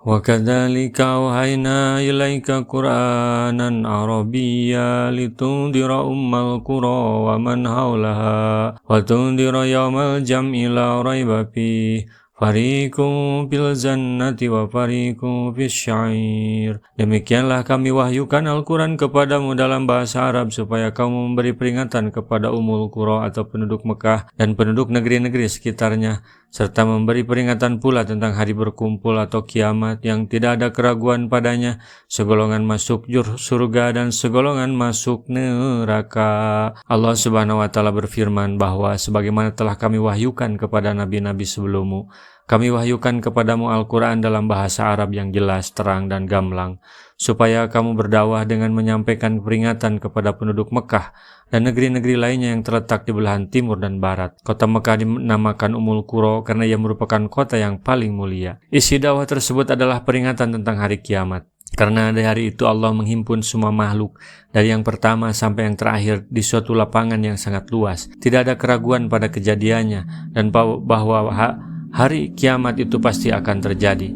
وكذلك أوحينا إليك قرآنا عربيا لتنذر أم القرى ومن حولها وتنذر يوم الجمع لا ريب فيه fariqum fil jannati wa fariqum fis syair. Demikianlah kami wahyukan Al-Quran kepadamu dalam bahasa Arab supaya kamu memberi peringatan kepada umul qura atau penduduk Mekah dan penduduk negeri-negeri sekitarnya, serta memberi peringatan pula tentang hari berkumpul atau kiamat yang tidak ada keraguan padanya, segolongan masuk surga dan segolongan masuk neraka. Allah Subhanahu wa taala berfirman bahwa sebagaimana telah kami wahyukan kepada nabi-nabi sebelummu, kami wahyukan kepadamu Al-Quran dalam bahasa Arab yang jelas, terang, dan gamblang, supaya kamu berdakwah dengan menyampaikan peringatan kepada penduduk Mekah dan negeri-negeri lainnya yang terletak di belahan timur dan barat. Kota Mekah dinamakan Ummul Qura karena ia merupakan kota yang paling mulia. Isi dakwah tersebut adalah peringatan tentang hari kiamat. Karena di hari itu Allah menghimpun semua makhluk dari yang pertama sampai yang terakhir di suatu lapangan yang sangat luas. Tidak ada keraguan pada kejadiannya dan bahwa hari kiamat itu pasti akan terjadi.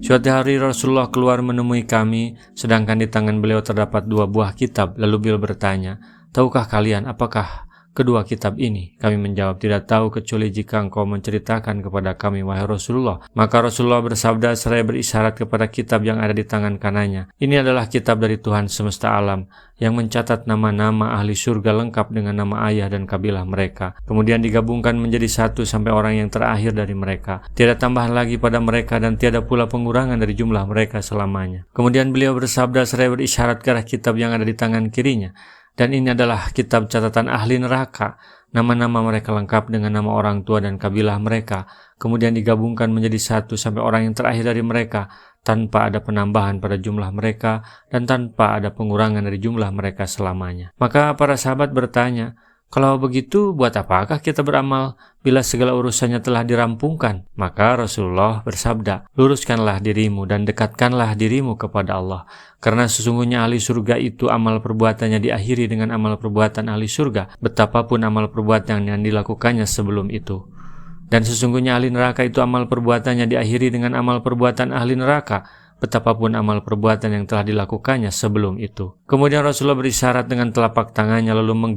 Suatu hari Rasulullah keluar menemui kami, sedangkan di tangan beliau terdapat 2 buah kitab. Lalu beliau bertanya, "Tahukah kalian apakah kedua kitab ini?" Kami menjawab, "Tidak tahu kecuali jika engkau menceritakan kepada kami, wahai Rasulullah." Maka Rasulullah bersabda seraya berisyarat kepada kitab yang ada di tangan kanannya, "Ini adalah kitab dari Tuhan semesta alam yang mencatat nama-nama ahli surga lengkap dengan nama ayah dan kabilah mereka. Kemudian digabungkan menjadi satu sampai orang yang terakhir dari mereka. Tiada tambahan lagi pada mereka dan tiada pula pengurangan dari jumlah mereka selamanya." Kemudian beliau bersabda seraya berisyarat ke arah kitab yang ada di tangan kirinya, "Dan ini adalah kitab catatan ahli neraka. Nama-nama mereka lengkap dengan nama orang tua dan kabilah mereka. Kemudian digabungkan menjadi satu sampai orang yang terakhir dari mereka, tanpa ada penambahan pada jumlah mereka dan tanpa ada pengurangan dari jumlah mereka selamanya." Maka para sahabat bertanya, "Kalau begitu buat apakah kita beramal bila segala urusannya telah dirampungkan?" Maka Rasulullah bersabda, "Luruskanlah dirimu dan dekatkanlah dirimu kepada Allah. Karena sesungguhnya ahli surga itu amal perbuatannya diakhiri dengan amal perbuatan ahli surga, betapapun amal perbuatan yang dilakukannya sebelum itu. Dan sesungguhnya ahli neraka itu amal perbuatannya diakhiri dengan amal perbuatan ahli neraka, betapapun amal perbuatan yang telah dilakukannya sebelum itu." Kemudian Rasulullah berisyarat dengan telapak tangannya lalu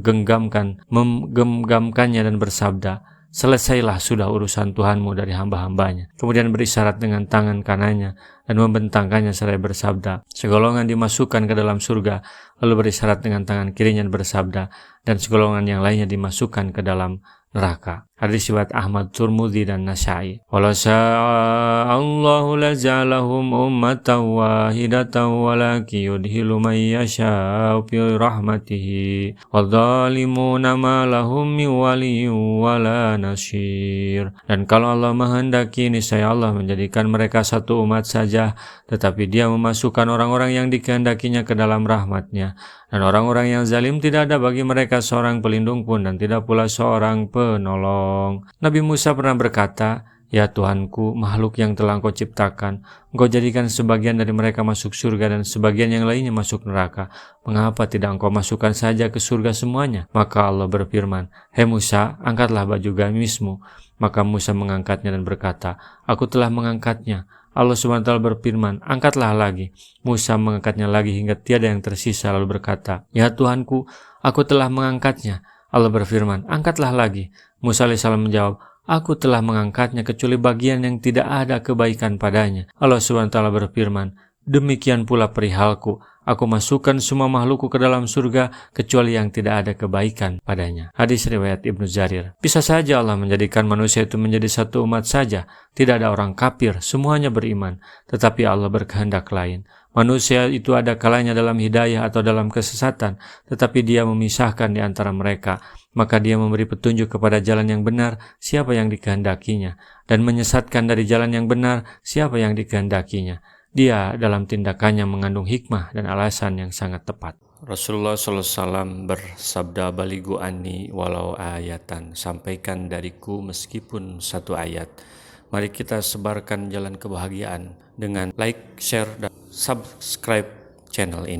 menggenggamkannya dan bersabda, "Selesailah sudah urusan Tuhanmu dari hamba-hambanya." Kemudian berisyarat dengan tangan kanannya dan membentangkannya seraya bersabda, "Segolongan dimasukkan ke dalam surga." Lalu berisyarat dengan tangan kirinya dan bersabda, "Dan segolongan yang lainnya dimasukkan ke dalam neraka." Hadis riwayat Ahmad, Turmudi, dan Nasai. "Walau sya'allahu laja'alahum ummatan wahidatan walakin yudhilu man yasha'u fi rahmatihi wadzalimuna ma lahum min waliyyin wala nasyir." Dan kalau Allah menghendaki, niscaya Allah menjadikan mereka satu umat saja, tetapi Dia memasukkan orang-orang yang dikehendakinya ke dalam rahmat-Nya. Dan orang-orang yang zalim tidak ada bagi mereka seorang pelindung pun dan tidak pula seorang penolong. Nabi Musa pernah berkata, "Ya Tuhanku, makhluk yang telah Engkau ciptakan, Engkau jadikan sebagian dari mereka masuk surga dan sebagian yang lainnya masuk neraka. Mengapa tidak Engkau masukkan saja ke surga semuanya?" Maka Allah berfirman, "Hei Musa, angkatlah baju gamismu." Maka Musa mengangkatnya dan berkata, "Aku telah mengangkatnya." Allah SWT berfirman, "Angkatlah lagi." Musa mengangkatnya lagi hingga tiada yang tersisa lalu berkata, "Ya Tuhanku, aku telah mengangkatnya." Allah berfirman, "Angkatlah lagi." Musa AS menjawab, "Aku telah mengangkatnya kecuali bagian yang tidak ada kebaikan padanya." Allah SWT berfirman, "Demikian pula perihalku, aku masukkan semua makhlukku ke dalam surga kecuali yang tidak ada kebaikan padanya." Hadis riwayat Ibnu Jarir. Bisa saja Allah menjadikan manusia itu menjadi satu umat saja, tidak ada orang kafir, semuanya beriman, tetapi Allah berkehendak lain. Manusia itu ada kalanya dalam hidayah atau dalam kesesatan, tetapi Dia memisahkan di antara mereka. Maka Dia memberi petunjuk kepada jalan yang benar siapa yang dikehendakinya, dan menyesatkan dari jalan yang benar siapa yang dikehendakinya. Dia dalam tindakannya mengandung hikmah dan alasan yang sangat tepat. Rasulullah SAW bersabda, "Balighu anni walau ayatan." Sampaikan dariku meskipun satu ayat. Mari kita sebarkan jalan kebahagiaan dengan like, share, dan subscribe channel ini.